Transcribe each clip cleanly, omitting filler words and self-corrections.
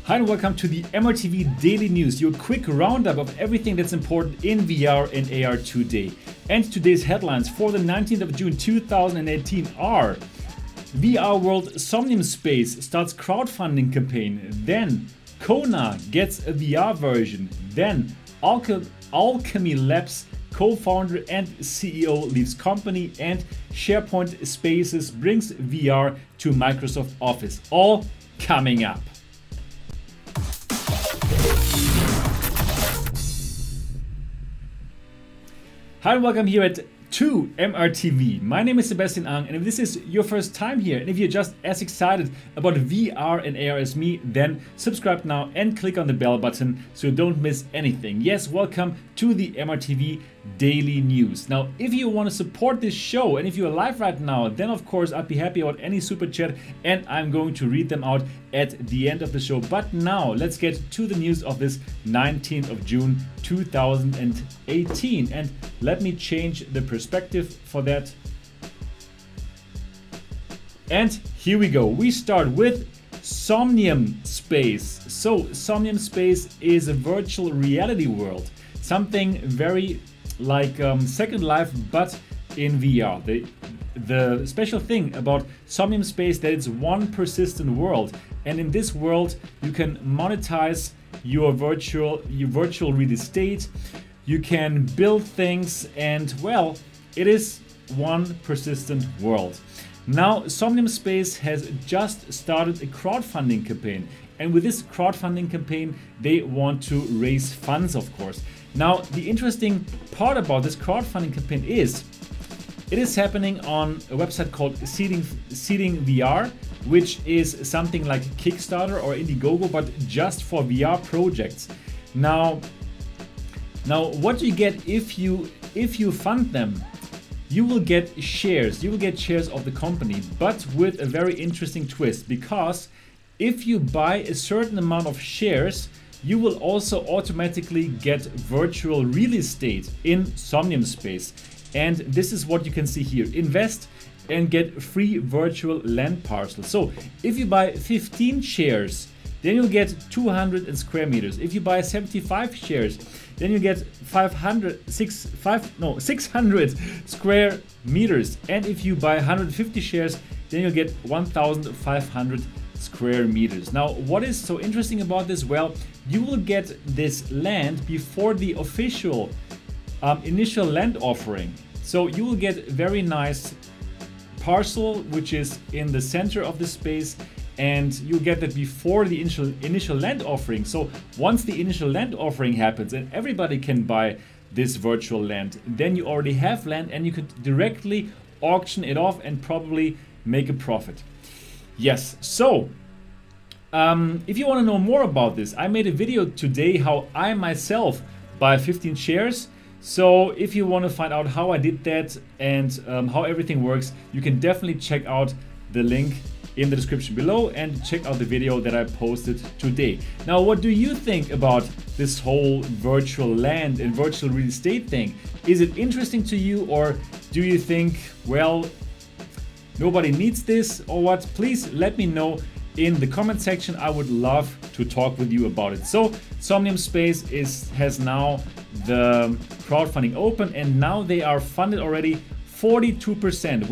Hi and welcome to the MRTV Daily News, your quick roundup of everything that's important in VR and AR today. And today's headlines for the 19th of June 2018 are: VR world Somnium Space starts crowdfunding campaign, then Kona gets a VR version, then Alchemy Labs co-founder and CEO leaves company, and Sharepoint Spaces brings VR to Microsoft Office. All coming up. Hi and welcome here at MRTV. My name is Sebastian Ang, and if this is your first time here, and if you're just as excited about VR and AR as me, then subscribe now and click on the bell button so you don't miss anything. Yes, welcome to the MRTV Daily News. Now, if you want to support this show, and if you're live right now, then of course I'd be happy about any super chat, and I'm going to read them out at the end of the show. But now let's get to the news of this 19th of June 2018, and let me change the perspective for that. And here we go. We start with Somnium Space. So Somnium Space is a virtual reality world, something very like Second Life but in VR. The special thing about Somnium Space that it's one persistent world, and in this world you can monetize your virtual real estate. You can build things, and well, it is one persistent world. Now, Somnium Space has just started a crowdfunding campaign, and with this crowdfunding campaign, they want to raise funds, of course. Now, the interesting part about this crowdfunding campaign is it is happening on a website called Seeding VR, which is something like Kickstarter or Indiegogo, but just for VR projects. Now, what you get if you fund them? You will get shares. You will get shares of the company, but with a very interesting twist, because if you buy a certain amount of shares, you will also automatically get virtual real estate in Somnium Space. And this is what you can see here. Invest and get free virtual land parcels. So if you buy 15 shares, then you'll get 200 square meters. If you buy 75 shares, then you get 600 square meters. And if you buy 150 shares, then you'll get 1,500 square meters. Now, what is so interesting about this? Well, you will get this land before the official initial land offering. So you will get a very nice parcel, which is in the center of the space, and you get that before the initial land offering. So once the initial land offering happens and everybody can buy this virtual land, then you already have land and you could directly auction it off and probably make a profit. Yes, so if you want to know more about this, I made a video today how I myself buy 15 shares. So if you want to find out how I did that and how everything works, you can definitely check out the link in the description below and check out the video that I posted today. Now, what do you think about this whole virtual land and virtual real estate thing? Is it interesting to you, or do you think, well, nobody needs this, or what? Please let me know in the comment section. I would love to talk with you about it. So Somnium Space has now the crowdfunding open, and now they are funded already 42%.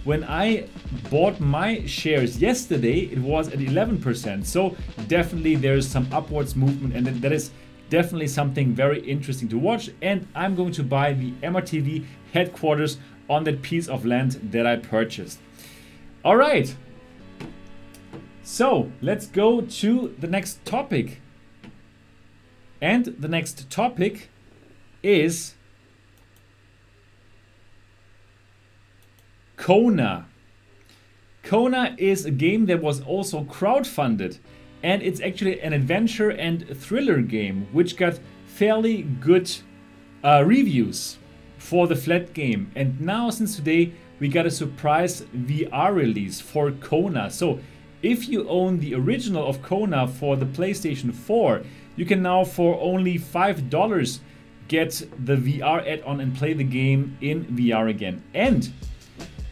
When I bought my shares yesterday, it was at 11%. So definitely there is some upwards movement, and that is definitely something very interesting to watch. And I'm going to buy the MRTV headquarters on that piece of land that I purchased. All right. So let's go to the next topic. And the next topic is Kona. Kona is a game that was also crowdfunded, and it's actually an adventure and thriller game which got fairly good reviews for the flat game. And now, since today, we got a surprise VR release for Kona. So if you own the original of Kona for the PlayStation 4, you can now for only $5 get the VR add-on and play the game in VR again. And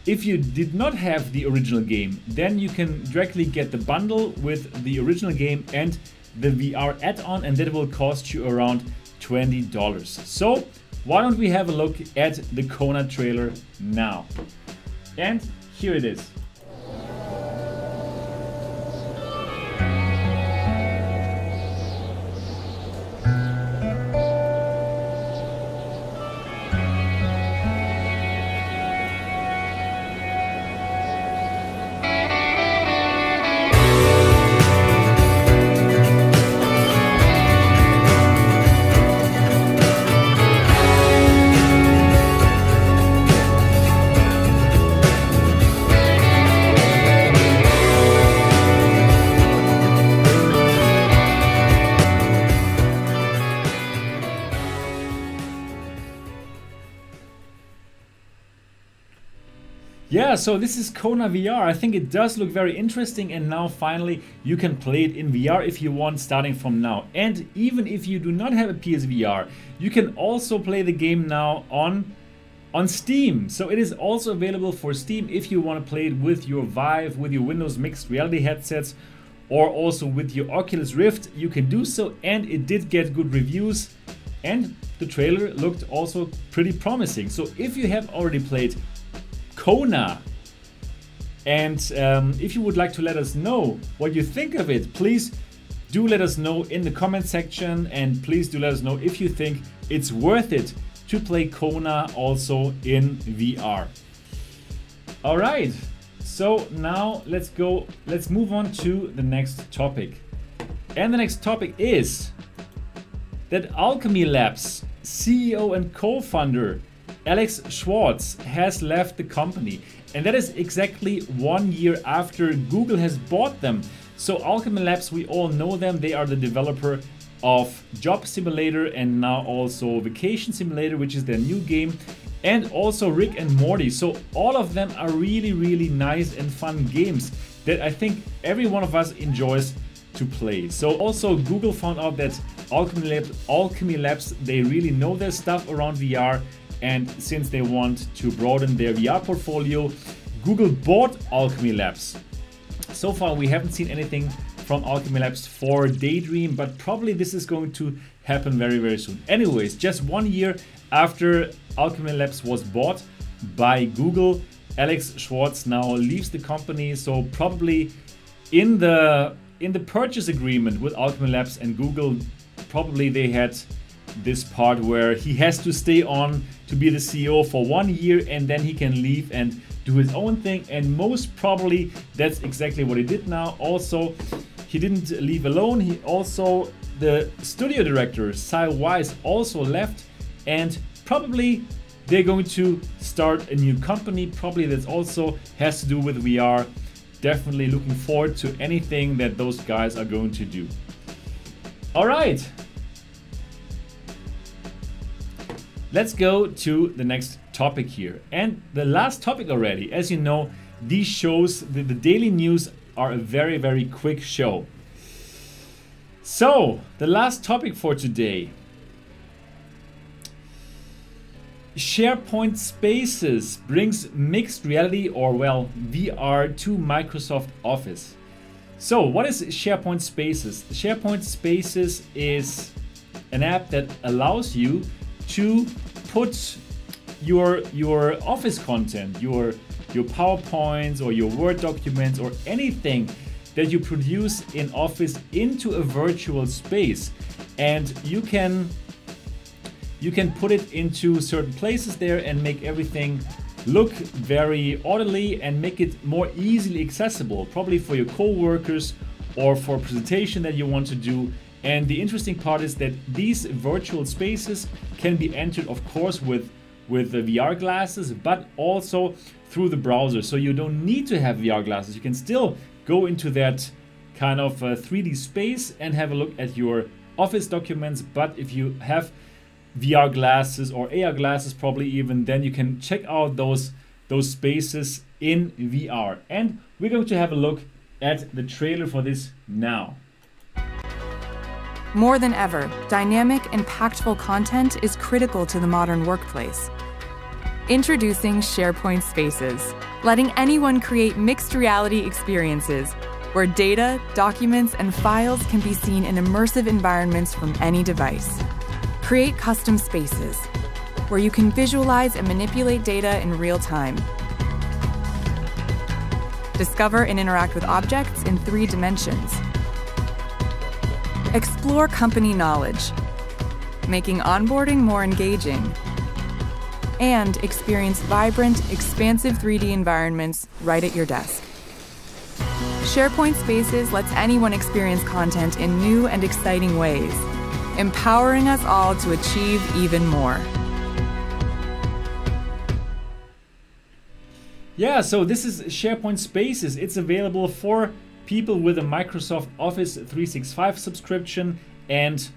If you did not have the original game, then you can directly get the bundle with the original game and the VR add-on, and that will cost you around $20. So why don't we have a look at the Kona trailer now? And here it is. Yeah, so this is Kona VR. I think it does look very interesting, and now finally you can play it in VR if you want, starting from now. And even if you do not have a PSVR, you can also play the game now on Steam. So it is also available for Steam if you want to play it with your Vive, with your Windows mixed reality headsets, or also with your Oculus Rift. You can do so, and it did get good reviews, and the trailer looked also pretty promising. So if you have already played Kona, and if you would like to let us know what you think of it, please do let us know in the comment section, and please do let us know if you think it's worth it to play Kona also in VR. All right, so now let's move on to the next topic. And the next topic is that Alchemy Labs CEO and co-founder Alex Schwartz has left the company, and that is exactly 1 year after Google has bought them. So Alchemy Labs, we all know them. They are the developer of Job Simulator and now also Vacation Simulator, which is their new game, and also Rick and Morty. So all of them are really, really nice and fun games that I think every one of us enjoys to play. So also Google found out that Alchemy Labs, they really know their stuff around VR. And since they want to broaden their VR portfolio, Google bought Alchemy Labs. So far we haven't seen anything from Alchemy Labs for Daydream, but probably this is going to happen very, very soon. Anyways, just 1 year after Alchemy Labs was bought by Google, Alex Schwartz now leaves the company. So probably in the purchase agreement with Alchemy Labs and Google, probably they had this part where he has to stay on to be the CEO for 1 year, and then he can leave and do his own thing. And most probably that's exactly what he did now. Also, he didn't leave alone. He also, the studio director Cy Wise also left, and probably they're going to start a new company. Probably that also has to do with VR. Definitely looking forward to anything that those guys are going to do. All right. Let's go to the next topic here. And the last topic already. As you know, these shows, the daily news, are a very, very quick show. So, the last topic for today. Sharepoint Spaces brings mixed reality, or well, VR to Microsoft Office. So, what is Sharepoint Spaces? SharePoint Spaces is an app that allows you to put your office content, your PowerPoints or your Word documents or anything that you produce in Office into a virtual space, and you can put it into certain places there and make everything look very orderly and make it more easily accessible, probably for your co-workers or for a presentation that you want to do. And the interesting part is that these virtual spaces can be entered, of course, with the VR glasses, but also through the browser. So you don't need to have VR glasses. You can still go into that kind of 3D space and have a look at your Office documents. But if you have VR glasses or AR glasses, probably even, then you can check out those spaces in VR. And we're going to have a look at the trailer for this now. More than ever, dynamic, impactful content is critical to the modern workplace. Introducing Sharepoint Spaces, letting anyone create mixed reality experiences where data, documents, and files can be seen in immersive environments from any device. Create custom spaces where you can visualize and manipulate data in real time. Discover and interact with objects in 3 dimensions. Explore company knowledge, making onboarding more engaging. And experience vibrant, expansive 3D environments right at your desk. Sharepoint Spaces lets anyone experience content in new and exciting ways, empowering us all to achieve even more. Yeah, so this is Sharepoint Spaces. It's available for people with a Microsoft Office 365 subscription, and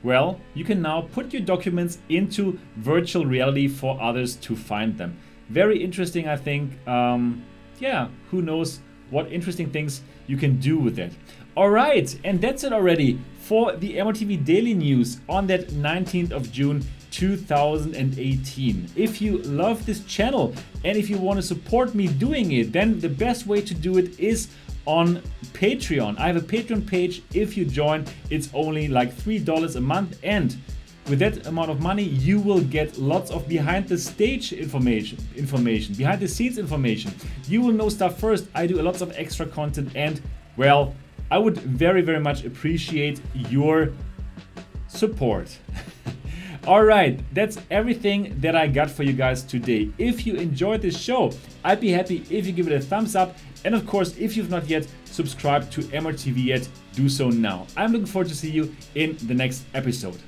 well, you can now put your documents into virtual reality for others to find them. Very interesting, I think. Yeah, who knows what interesting things you can do with it. All right, and that's it already for the MRTV Daily News on that 19th of June 2018. If you love this channel and if you want to support me doing it, then the best way to do it is on Patreon. I have a Patreon page. If you join, it's only like $3 a month, and with that amount of money you will get lots of behind the stage information, behind the scenes information. You will know stuff first. I do lots of extra content, and well, I would very, very much appreciate your support. All right, that's everything that I got for you guys today. If you enjoyed this show, I'd be happy if you give it a thumbs up. And of course, if you've not yet subscribed to MRTV yet, do so now. I'm looking forward to see you in the next episode.